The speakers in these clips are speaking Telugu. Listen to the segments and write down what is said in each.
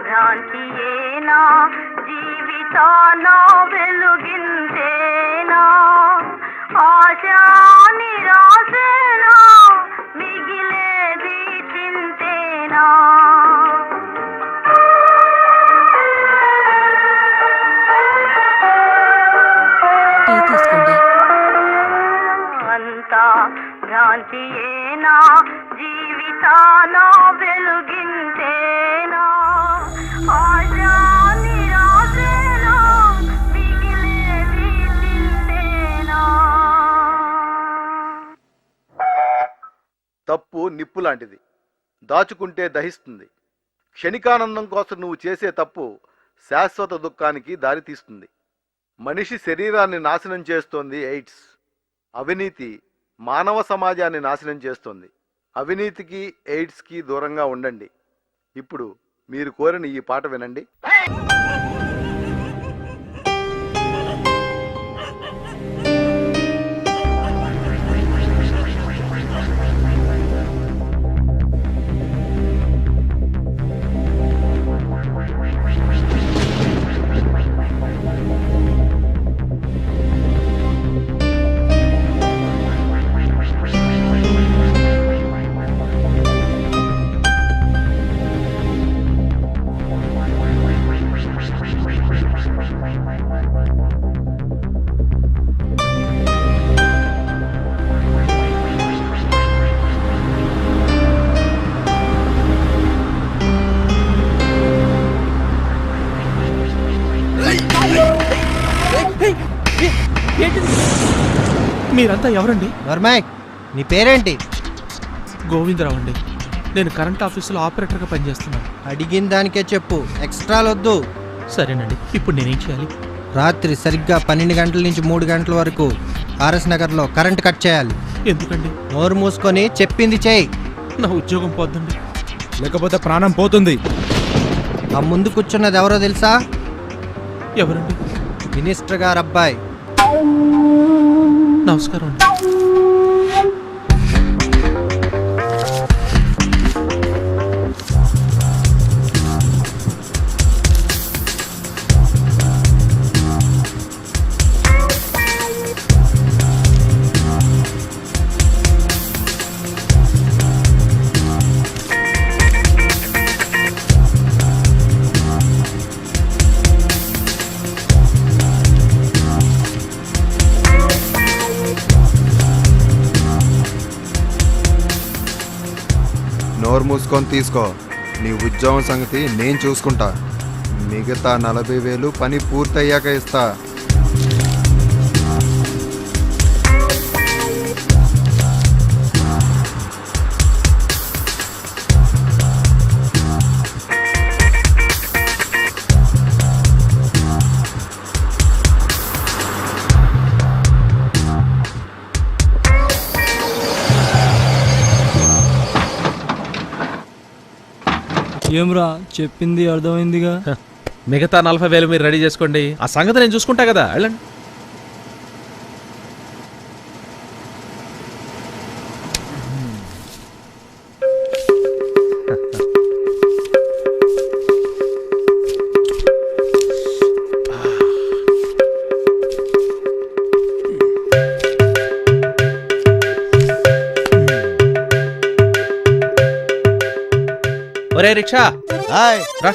భ్రాంతియేనా జీవితాన వెలుగిందేనా ఆశా నిరాశేనా మిగిలేది చింతేనా అంతా భ్రాంతియేనా జీవితాన వెలుగిందేనా ఆశా నిరాశేనా మిగిలేది చింతేనా. తప్పు నిప్పు లాంటిది, దాచుకుంటే దహిస్తుంది. క్షణికానందం కోసం నువ్వు చేసే తప్పు శాశ్వత దుఃఖానికి దారితీస్తుంది. మనిషి శరీరాన్ని నాశనం చేస్తోంది ఎయిడ్స్. అవినీతి మానవ సమాజాన్ని నాశనం చేస్తోంది. అవినీతికి ఎయిడ్స్కి దూరంగా ఉండండి. ఇప్పుడు మీరు కోరిన ఈ పాట వినండి. మీరంతా ఎవరండి? వర్మాయ్, నీ పేరేంటి? గోవిందరావు అండి. నేను కరెంట్ ఆఫీసులో ఆపరేటర్గా పనిచేస్తున్నాను. అడిగిన దానికే చెప్పు, ఎక్స్ట్రాలొద్దు. సరేనండి. ఇప్పుడు నేనేం చేయాలి? రాత్రి సరిగ్గా 12 గంటల నుంచి 3 గంటల వరకు ఆర్ఎస్ నగర్లో కరెంట్ కట్ చేయాలి. ఎందుకండి? నోరు మూసుకొని చెప్పింది చేయి. నా ఉద్యోగం పోద్దండి. లేకపోతే ప్రాణం పోతుంది. ఆ ముందు కూర్చున్నది ఎవరో తెలుసా? ఎవరండి? మినిస్టర్ గారు అబ్బాయి. నమస్కారం అండి. నోరు మూసుకొని తీసుకో. నీ ఉద్యోగం సంగతి నేను చూసుకుంటా. మిగతా 40,000 పని పూర్తయ్యాక ఇస్తా. ఏమ్రా, చెప్పింది అర్థమైందిగా. మిగతా 40,000 మీరు రెడీ చేసుకోండి. ఆ సంగతి నేను చూసుకుంటా కదా. వెళ్ళండి. ఒరే రిక్షా, రా.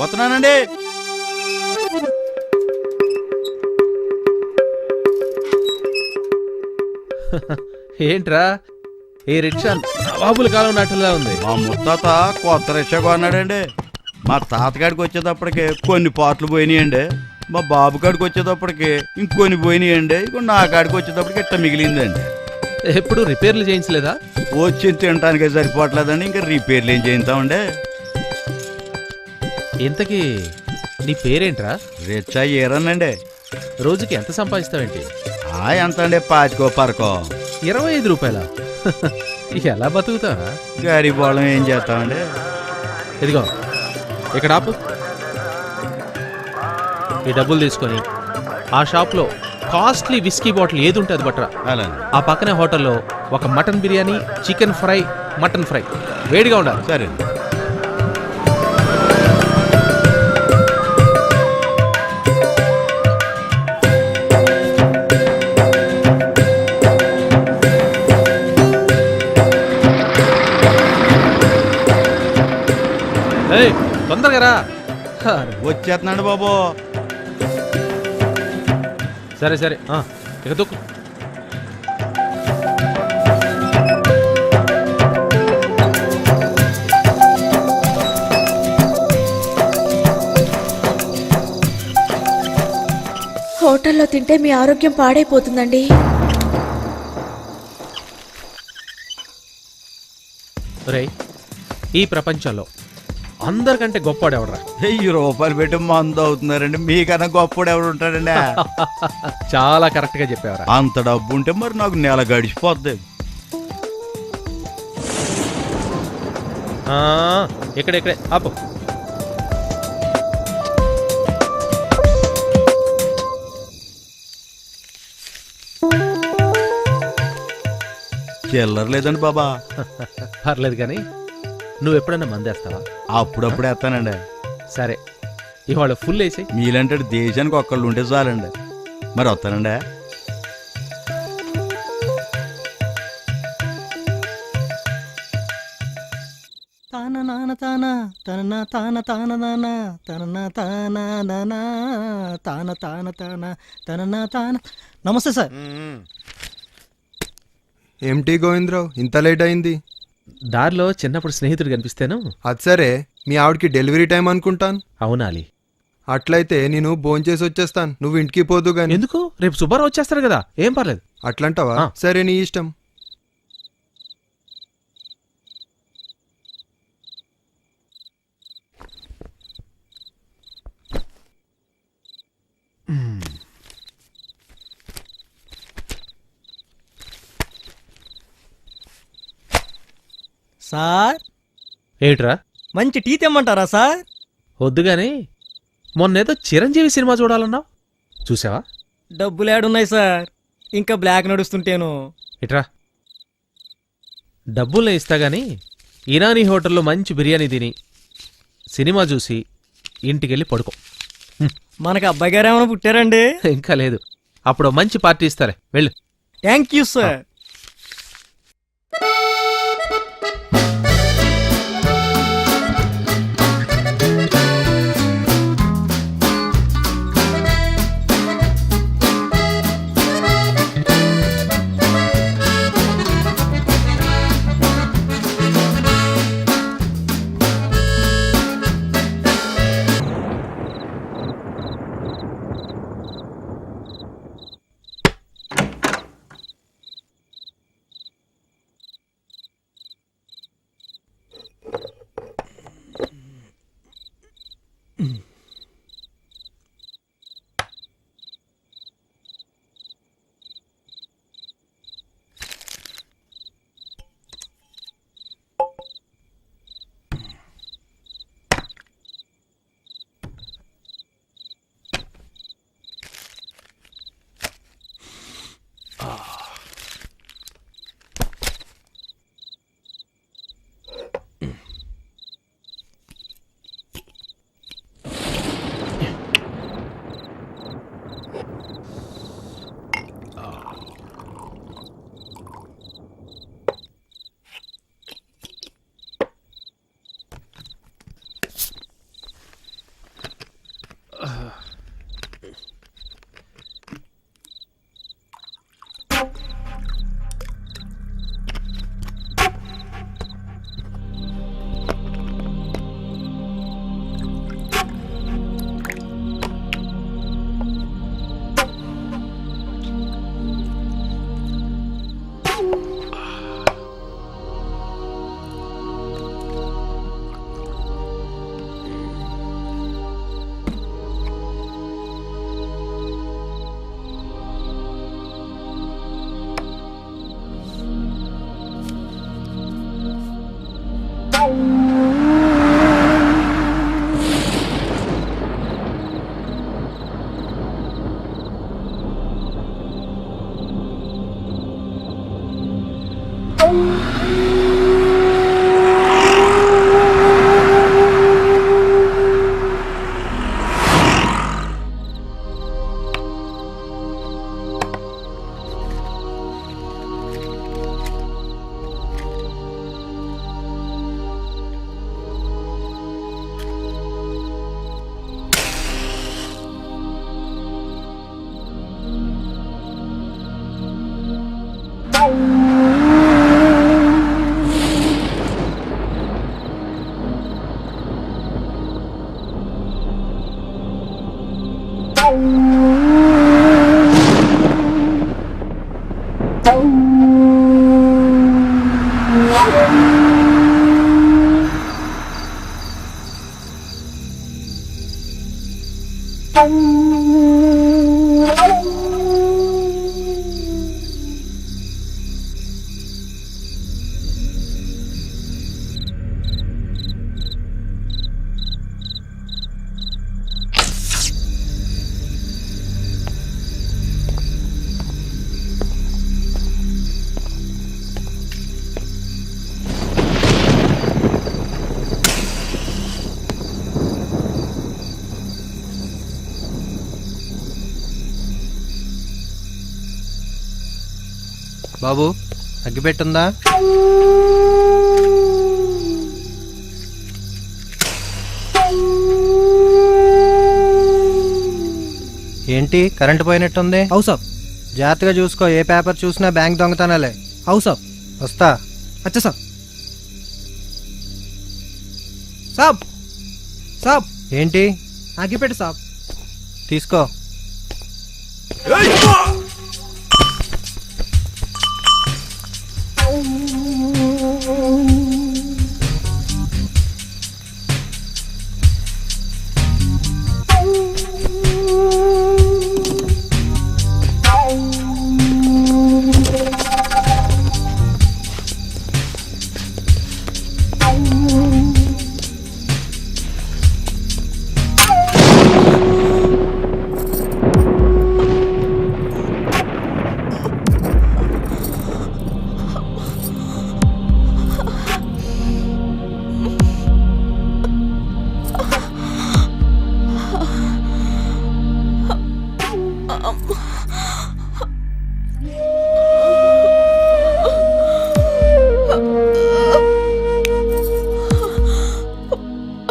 వస్తున్నానండి. ఏంట్రా ఈ రిక్షా నవాబుల కాలం నాటులా ఉంది. మా ముత్తాత కొత్త రిక్షా కొన్నాడండి. మా తాతగాడికి వచ్చేటప్పటికి కొన్ని పాటలు పోయినాయండి. మా బాబు కాడికి వచ్చేటప్పటికి ఇంకొన్ని పోయినాయండి. ఇప్పుడు నా కాడికి వచ్చేటప్పటికి ఇట్ట మిగిలిందండి. ఎప్పుడు రిపేర్లు చేయించలేదా? వచ్చి తినటానికే సరిపోవట్లేదండి, ఇంకా రిపేర్లు ఏం చేయిస్తామండి. ఇంతకీ నీ పేరేంట్రా? రిచ్చా ఏరనండి. రోజుకి ఎంత సంపాదిస్తావేంటి? ఎంత అండి, పాతికో పరకో. 25 రూపాయలా? ఎలా బతుకుతావా? గరీబ్ వాళ్ళం ఏం చేస్తామండి. ఇదిగో ఇక్కడ ఆపు. ఈ డబ్బులు తీసుకొని ఆ షాప్లో కాస్ట్లీ విస్కీ బాటిల్ ఏది ఉంటే అది బట్టరా. అలా ఆ పక్కనే హోటల్లో ఒక mutton biryani, chicken fry, mutton fry వేడిగా ఉండాలి. సరే. ఏయ్, తొందరగా రా. వచ్చేస్తున్నాడు బాబు. సరే సరే, ఇక దొక్కు. హోటల్లో తింటే మీ ఆరోగ్యం పాడైపోతుందండి. రేయ్, ఈ ప్రపంచంలో అందరికంటే గొప్పవాడెవడరా? 1000 రూపాయలు పెట్టి మందు అవుతున్నారండి, మీకన్నా గొప్పడు ఎవడు ఉంటాడండి. చాలా కరెక్ట్ గా చెప్పావరా. అంత డబ్బు ఉంటే మరి నాకు నెల గడిచిపోద్ది. ఇక్కడే ఆపు. చిల్లర లేదండి బాబా. పర్లేదు కానీ నువ్వు ఎప్పుడైనా మందేస్తావా? అప్పుడప్పుడు వేస్తానండి. సరే, ఇవాళ ఫుల్ వేసాయి. మీలంటే దేశానికి ఒక్కళ్ళు ఉంటే చాలండి. మరి వస్తానండి. తాన నాన తాన తన తాన తాన నాన తన తాన నాన తాన తాన తాన తన తాన. నమస్తే సార్. ఏమిటి గోవిందరావు ఇంత లేట్ అయింది? దారిలో చిన్నప్పుడు స్నేహితుడు కనిపిస్తేను. అది సరే, మీ ఆవిడకి డెలివరీ టైం అనుకుంటాను. అవునాలి. అట్లయితే నేను భోంచేసి వచ్చేస్తాను, నువ్వు ఇంటికి పోదు గాని. ఎందుకు? రేపు సుబ్బారావు వచ్చేస్తారు కదా, ఏం పర్లేదు. అట్లంటావా? ఆ. సరే, నీ ఇష్టం. సార్, ఏట్రా? మంచి టీ తెమ్మంటారా సార్? వద్దుగాని మొన్నేదో చిరంజీవి సినిమా చూడాలన్నావు, చూసావా? డబ్బులు ఏడున్నాయి సార్, ఇంకా బ్లాక్ నడుస్తుంటేను. ఇట్రా, డబ్బుల్ని ఇస్తా గాని ఇరానీ హోటల్లో మంచి బిర్యానీ తిని సినిమా చూసి ఇంటికెళ్ళి పడుకో. మనకు అబ్బాయి గారు ఏమైనా పుట్టారండి? ఇంకా లేదు, అప్పుడు మంచి పార్టీ ఇస్తారే, వెళ్ళు. Thank you sir. బాబు అగ్గిపెట్టుందా? ఏంటి కరెంటు పోయినట్టుంది? అవు సాబ్. జాగ్రత్తగా చూసుకో, ఏ పేపర్ చూసినా బ్యాంక్ దొంగతనాలే. అవు సాబ్. వస్తా. అచ్చా సాబ్. సాబ్ సాబ్ ఏంటి? అగ్గిపెట్టు సాబ్. తీసుకో.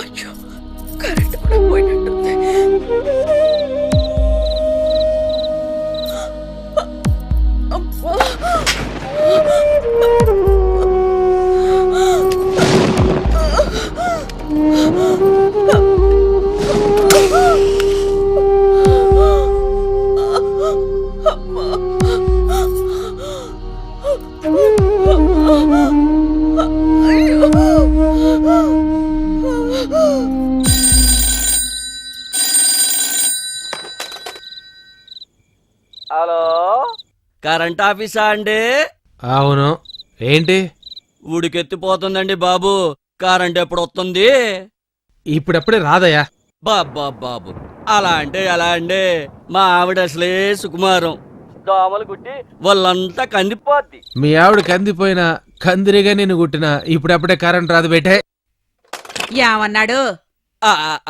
అయ్యో, కరెంట్ కూడా పోయినట్టుంది. అమ్మా. హలో, కరెంట్ ఆఫీసా అండి? అవును. ఏంటి? ఉడికెత్తిపోతుందండి బాబు. కరెంట్ ఎప్పుడు వస్తుంది? ఇప్పుడెప్పుడే రాదయ్యా. బాబా బాబు, అలా అంటే ఎలా అండి? మా ఆవిడ అసలే సుకుమారం. దోమలు కుట్టి వాళ్ళంతా కందిపోద్ది. మీ ఆవిడ కందిపోయినా కందిరిగా నేను కుట్టినా ఇప్పుడప్పుడే కరెంట్ రాదు బేటే. ఏమన్నాడు?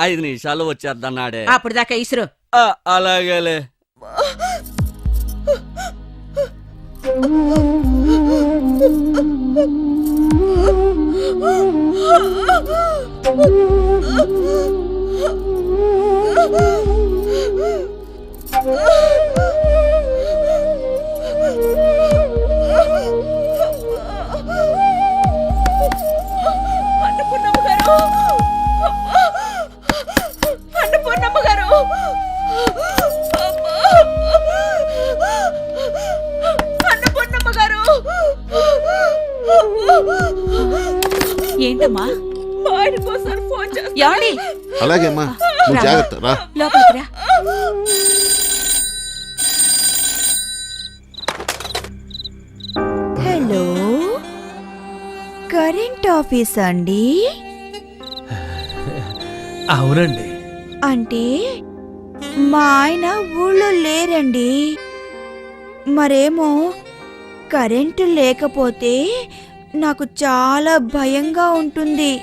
5 నిమిషాలు వచ్చేద్దన్నాడే. అప్పుడు దాకా ఇసురు. అలాగేలే. అన్నపూర్ణమ్మ గారు, అన్నపూర్ణమ్మ గారు, అన్నపూర్ణమ్మ గారు. ఏంటమ్మా? ఆయనకోసారి ఫోన్ చేస్తా. ఏమండి? అలాగే అమ్మా, నువ్వు జాగ్రత్త రా. లోపలికి రా. హలో, కరెంట్ ఆఫీస్ అండి? అవునండి. అంటే మా ఆయన ఊళ్ళో లేరండి. మరేమో కరెంటు లేకపోతే నాకు చాలా భయంగా ఉంటుంది.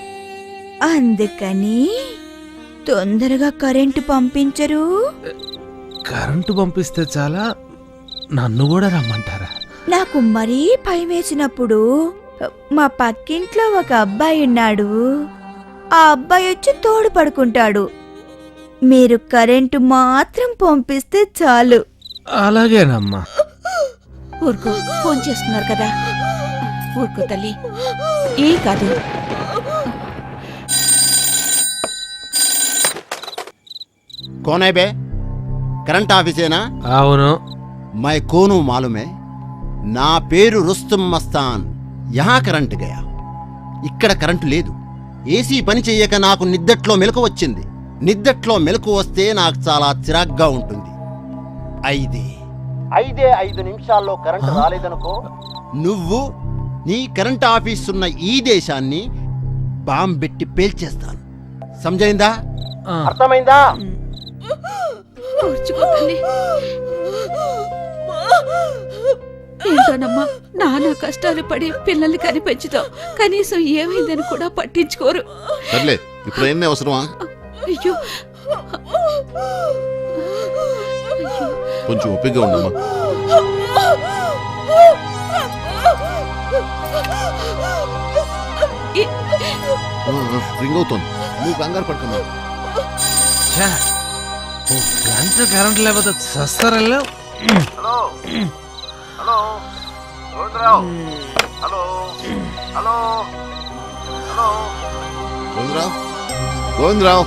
అందుకని తొందరగా కరెంటు పంపించరు? కరెంటు పంపిస్తే చాలా, నన్ను కూడా రమ్మంటారా? నాకు మరీ భయం వేసినప్పుడు మా పక్కింట్లో ఒక అబ్బాయి ఉన్నాడు. ఆ అబ్బాయి వచ్చి తోడు పడుకుంటాడు. మీరు కరెంటు మాత్రం పంపిస్తే చాలు. అలాగేనమ్మా. ఊరుకో, ఫోన్ చేస్తున్నారు కదా. ఊరుకో తల్లి, ఏ కాదు. కోనే బే, కరెంట్ ఆఫీసేనా? అవును. మై కోను మాలుమే. నా పేరు రుస్తుం మస్తాన్. యహా కరెంట్ గయా. ఇక్కడ కరెంటు లేదు. ఏసీ పని చెయ్యక నాకు నిద్దట్లో మెలకు వచ్చింది. నిద్దట్లో మెలకు వస్తే నాకు చాలా చిరాగ్గా ఉంటుంది. 5 నిమిషాల్లో కరెంటు రాలేదనుకో, నువ్వు నీ కరెంట్ ఆఫీస్ ఉన్న ఈ దేశాన్ని బాంబెట్టి పేల్చేస్తాను. సమజైందా? అర్థమైందా? ఓర్చుకో తల్లి. ఏంటోనమ్మా, నానా కష్టాలు పడి పిల్లల్ని కనిపెంచుతావు, కనీసం ఏమైందని కూడా పట్టించుకోరు. సర్లే, ఇప్పుడు ఏం అవసరమా? అయ్యో, కొంచెం ఓపికగా ఉండమ్మా. రింగ్ అవుతుంది, నువ్వు కంగారు పడుతున్నా. గంట కరెంట్ లేకపోతే సస్తారల్లా. Hello hello Govindarao. Hello hello hello Govindarao, Govindarao,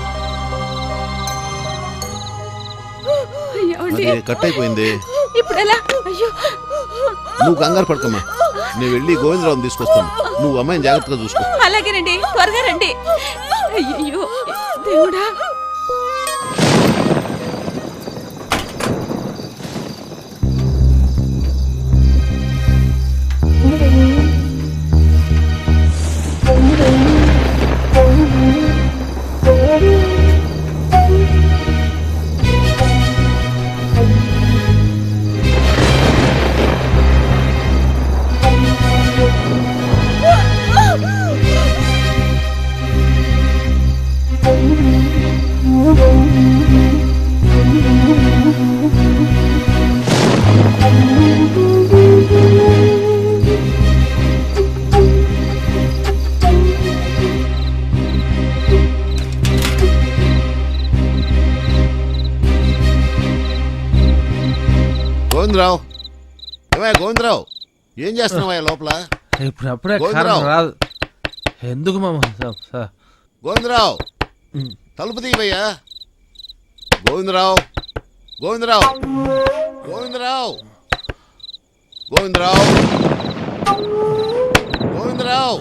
ఏమండి? అది కట్ అయిపోయింది. ఇప్పుడు ఎలా? అయ్యో, నువ్వు కంగారు పడకమ్మా, నేను వెళ్ళి గోవిందరావుని తీసుకొస్తాను. నువ్వు అమ్మాయిని జాగ్రత్తగా చూసుకో. అలాగేనండి, త్వరగా రండి. అయ్యో దేవుడా. గోవిందరావు, ఏమయ్యా గోవిందరావు, ఏం చేస్తున్నావయ్యా లోపల? ఇప్పుడు అప్పుడే గోవిందరావు. కరెంట్ రాదు. ఎందుకు మామ? గోవిందరావు, తలుపు తీయవయ్యా. గోవిందరావు, గోవిందరావు, గోవిందరావు, గోవిందరావు, గోవిందరావు,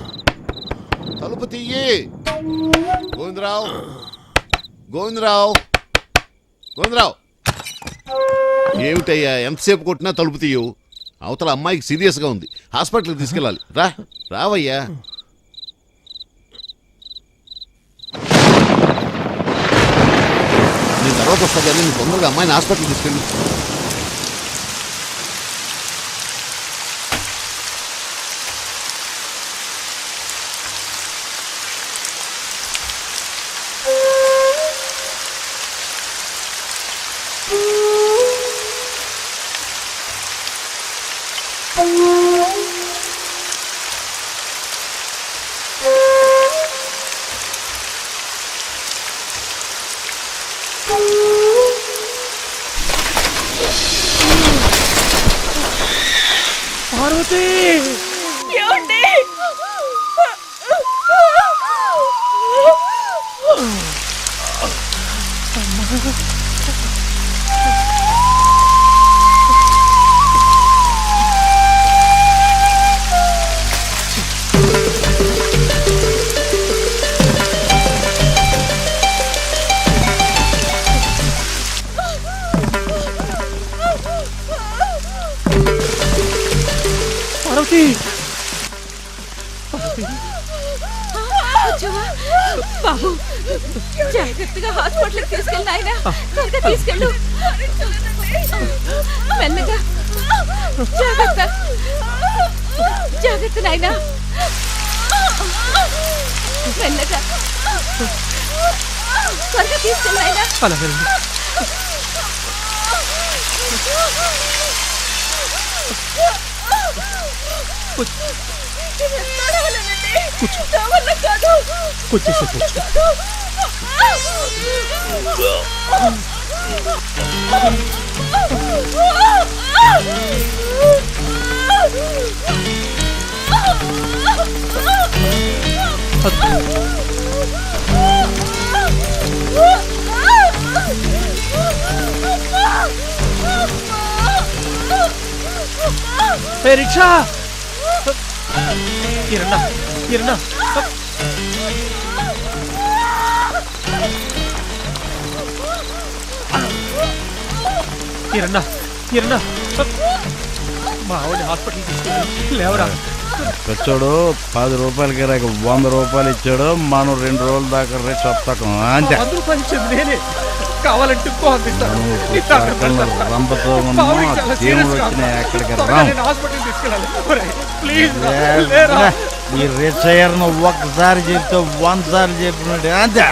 తలుపు తీయి. గోవిందరావు, గోవిందరావు, గోవిందరావు. ఏమిటయ్యా ఎంతసేపు కొట్టినా తలుపు తీయవు? అవతల అమ్మాయికి సీరియస్గా ఉంది, హాస్పిటల్కి తీసుకెళ్ళాలి. రావయ్యా. నేను తర్వాత వస్తా కానీ నువ్వు తొందరగా అమ్మాయిని హాస్పిటల్కి తీసుకెళ్ళి. పార్వతి, ఏమండి? పార్వతి, బాబు, జాగ్రత్తగా హాస్పిటల్కి తీసుకెళ్ళి ఆయన త్వరగా తీసుకెళ్ళు. మెల్లగా, జాగ్రత్త, జాగ్రత్త నాయనా, మెల్లగా, త్వరగా తీసుకెళ్ళి ఆయన. అలాగే. కూర్చోసేపు ఏ రిక్షా కిరణ్ కిరణ్ కిరణ్ కిరణ్ మా ఆవిడ హాస్పిటల్ తీసుకెళ్ళి లేవరా. వచ్చాడు 10 రూపాయలకి రాక 100 రూపాయలు ఇచ్చాడు. మనం 2 రోజుల దాకా రేపు చెప్తాం అంతే. 100 రూపాయలు ఇచ్చింది నేనే, కావాలంటే ఇంకో 100 ఇస్తాను. రంపతో దేవుడు వచ్చిన ఎక్కడికి రాం. హాస్పిటల్ తీసుకెళ్ళాలి ప్లీజ్ లేరా. ఈ రిచయర్ను ఒక్కసారి చెప్తే 100 సార్లు చెప్పినట్టు అంతే.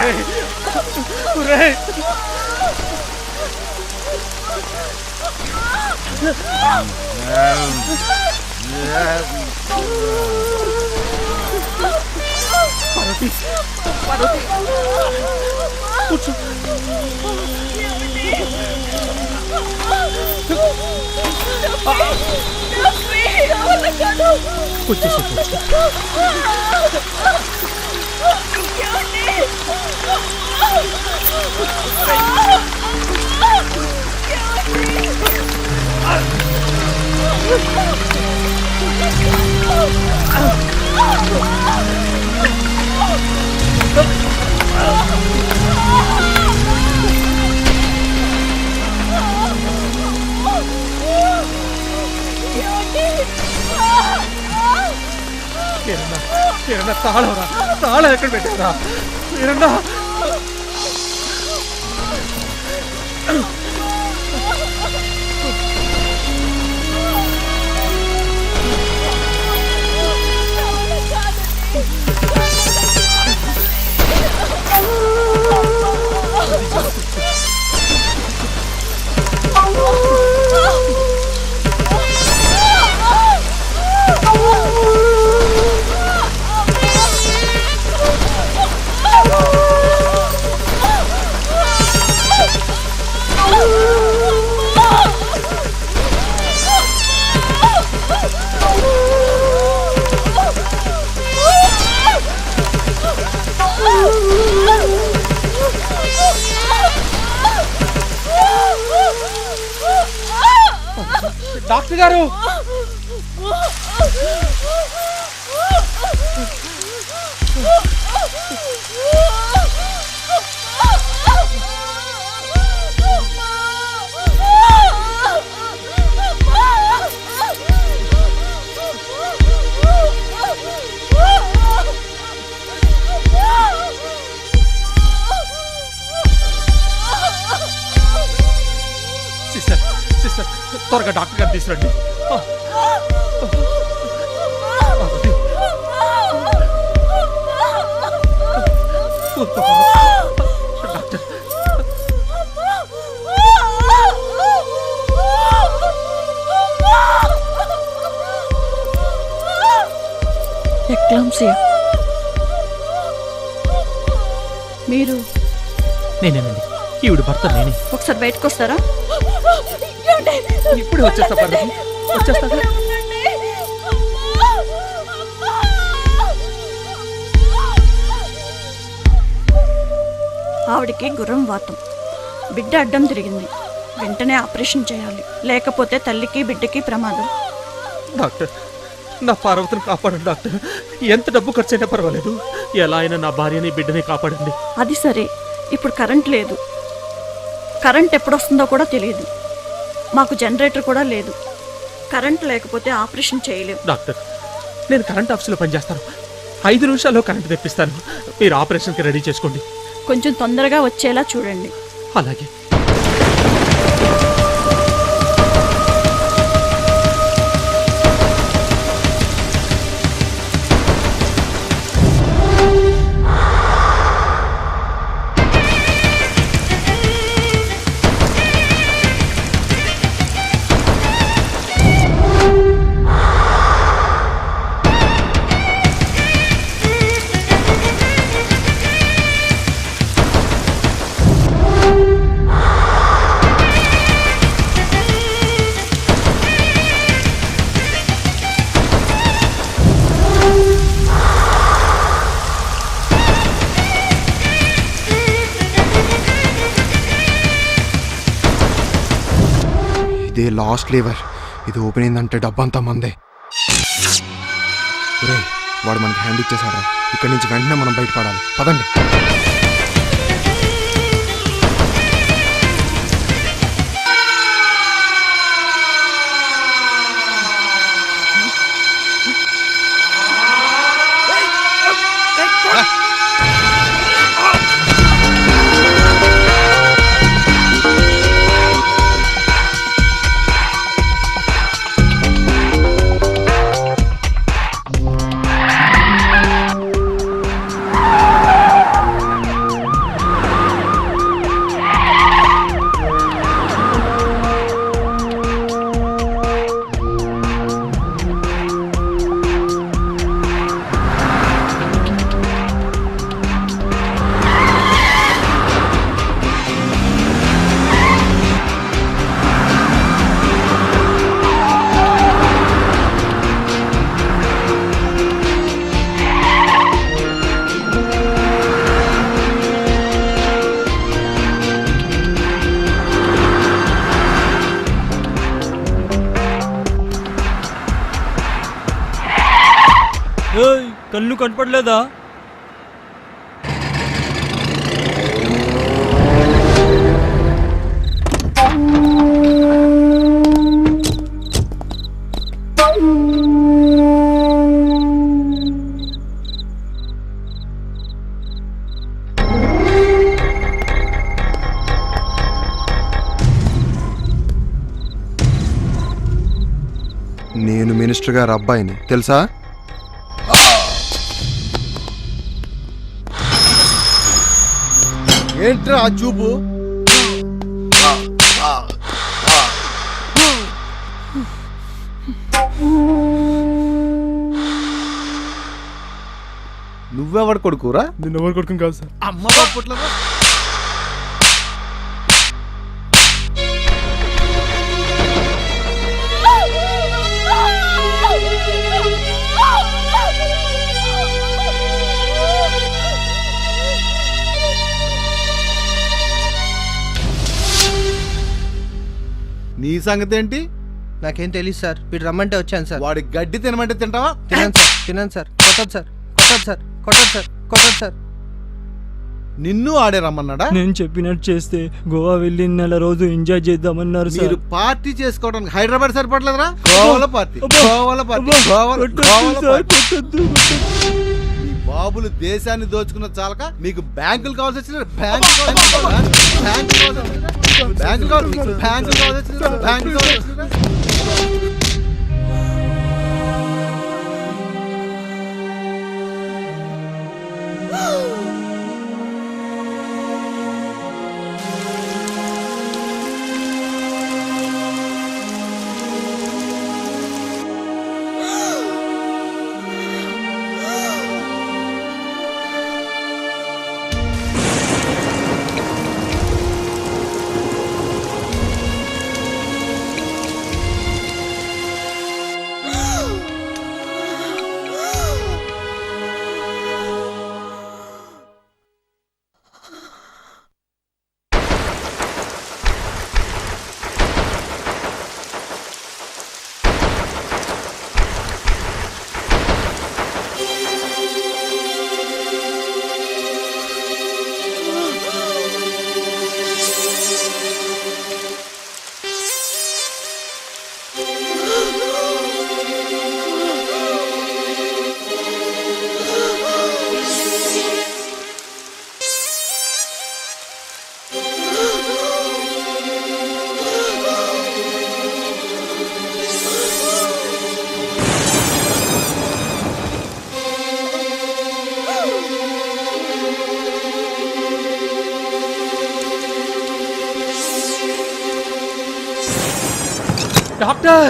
కూర్చో. కూర్చోసి కిరణ్ తాళవరా, తాళం ఎక్కడ పెట్టారా కిరణ్? డాక్టర్ గారు, సిస్టర్ సిస్టర్ త్వరగా డాక్టర్ గారు తీసుకురండి. Doctor eclampsia. మీరు? నేనేనండి, ఈవిడ భర్త నేనే. ఒకసారి బయటకు వస్తారా? ఇప్పుడే వచ్చేస్తా పర్లేదు, వచ్చేస్తా. ఆవిడికి గుర్రం వాతం, బిడ్డ అడ్డం తిరిగింది. వెంటనే ఆపరేషన్ చేయాలి, లేకపోతే తల్లికి బిడ్డకి ప్రమాదం. డాక్టర్, నా పార్వతిని కాపాడండి డాక్టర్. ఎంత డబ్బు ఖర్చు అయినా పర్వాలేదు, ఎలా అయినా నా భార్యని బిడ్డని కాపాడండి. అది సరే, ఇప్పుడు కరెంట్ లేదు. కరెంట్ ఎప్పుడొస్తుందో కూడా తెలియదు. మాకు జనరేటర్ కూడా లేదు. కరెంట్ లేకపోతే ఆపరేషన్ చేయలేము. డాక్టర్, నేను కరెంట్ ఆఫీసులో పనిచేస్తాను. 5 నిమిషాల్లో కరెంట్ తెప్పిస్తాను. మీరు ఆపరేషన్కి రెడీ చేసుకోండి. కొంచెం తొందరగా వచ్చేలా చూడండి. అలాగే. ఇదే లాస్ట్ లీవర్, ఇది ఓపెన్ అయిందంటే డబ్బంతా మందే. ఒరేయ్, వాడు మనకి హ్యాండ్ ఇచ్చేసాడు. ఇక్కడి నుంచి వెంటనే మనం బయటపడాలి. పదండి. కళ్ళు కనపడలేదా? నేను మినిస్టర్ గారి అబ్బాయిని, తెలుసా? ఏంట్రా ఆ చూపు? నువ్వెవడు కొడుకురా? నిన్నెవరు కొడుకుని కాదు సార్. అమ్మ బాపుట్ల నీ సంగతి ఏంటి? నాకేం తెలియదు సార్. వీడు రమ్మంటే వచ్చాను సార్. వాడి గడ్డి తినమంటే తింటావా? తినాను సార్. కొట్టదు సార్. కొట్టదు సార్. కొట్టదు సార్. కొట్టదు సార్. నిన్ను ఆడే రమ్మన్నాడా? నేను చెప్పినట్టు చేస్తే గోవా వెళ్ళి నెల రోజు ఎంజాయ్ చేద్దామన్నారు సార్. మీరు పార్టీ చేసుకోవడానికి హైదరాబాద్ సరిపడలేదురా? గోవాల పార్టీ, గోవాల పార్టీ, గోవాల పార్టీ. మీ బాబులు దేశాన్ని దోచుకున్న చాలక మీకు బ్యాంకులు కావాల్సి వచ్చిన బ్యాంకులు కావాల్సి వచ్చిన డాక్టర్,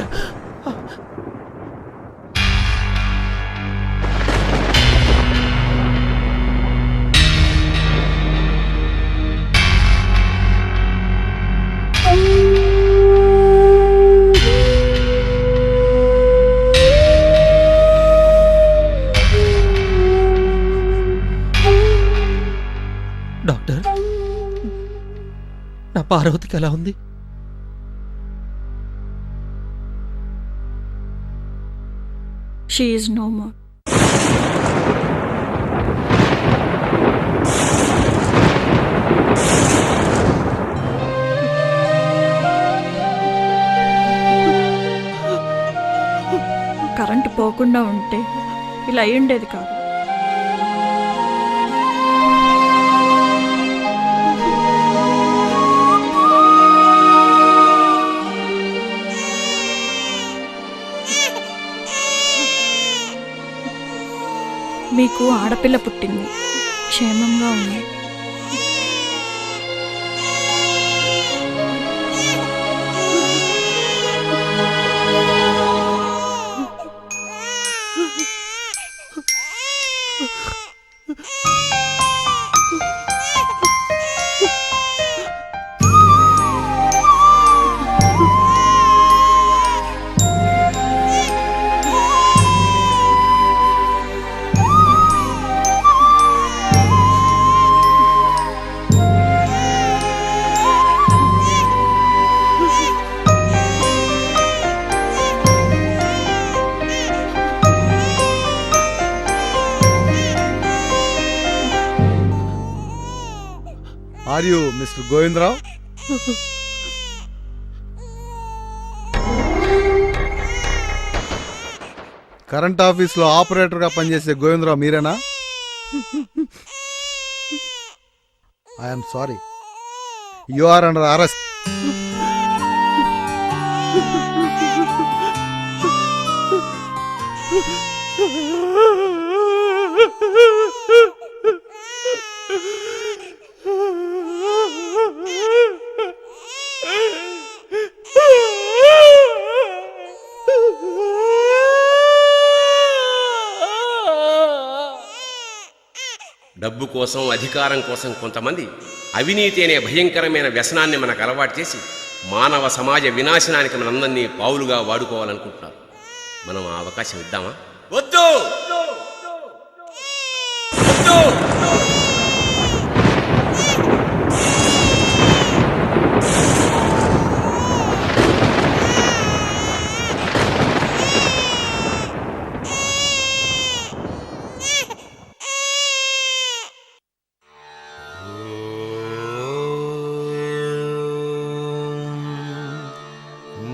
డాక్టర్, నా పార్వతికి ఎలా ఉంది? She is no more. Current పోకుండా ఉంటే ఇలా అయి ఉండేది కాదు. మీకు ఆడపిల్ల పుట్టింది, క్షేమంగా ఉంది. Are you mister Govindarao? Current ఆఫీస్లో ఆపరేటర్గా పనిచేసే గోవిందరావు మీరేనా? I'm sorry, you are under arrest. డబ్బు కోసం, అధికారం కోసం కొంతమంది అవినీతి అనే భయంకరమైన వ్యసనాన్ని మనకు అలవాటు చేసి మానవ సమాజ వినాశనానికి మనందరినీ పావులుగా వాడుకోవాలనుకుంటున్నారు. మనం ఆ అవకాశం ఇద్దామా? వద్దు వద్దు.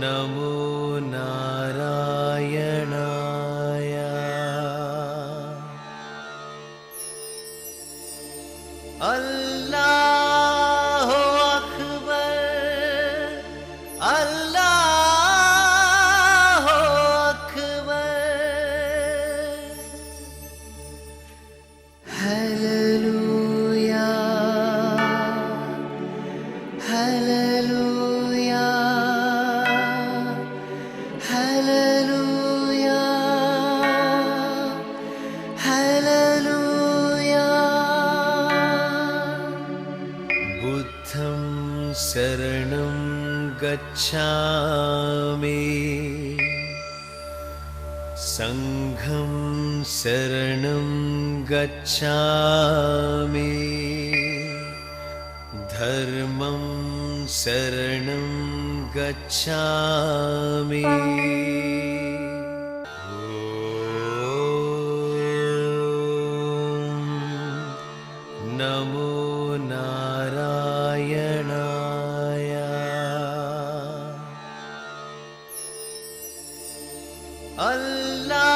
నమో నారాయణాయ. అల్లాహు అక్బర్, అల్లాహు అక్బర్. హల్లెలూయా, హల్లెలూయా, హల్లెలూయా, హల్లెలూయా. బుద్ధం శరణం గచ్ఛామి, సంఘం శరణం గచ్ఛామి, ధర్మం శరణం గచ్ఛామి. నమో నారాయణాయ. అల్లా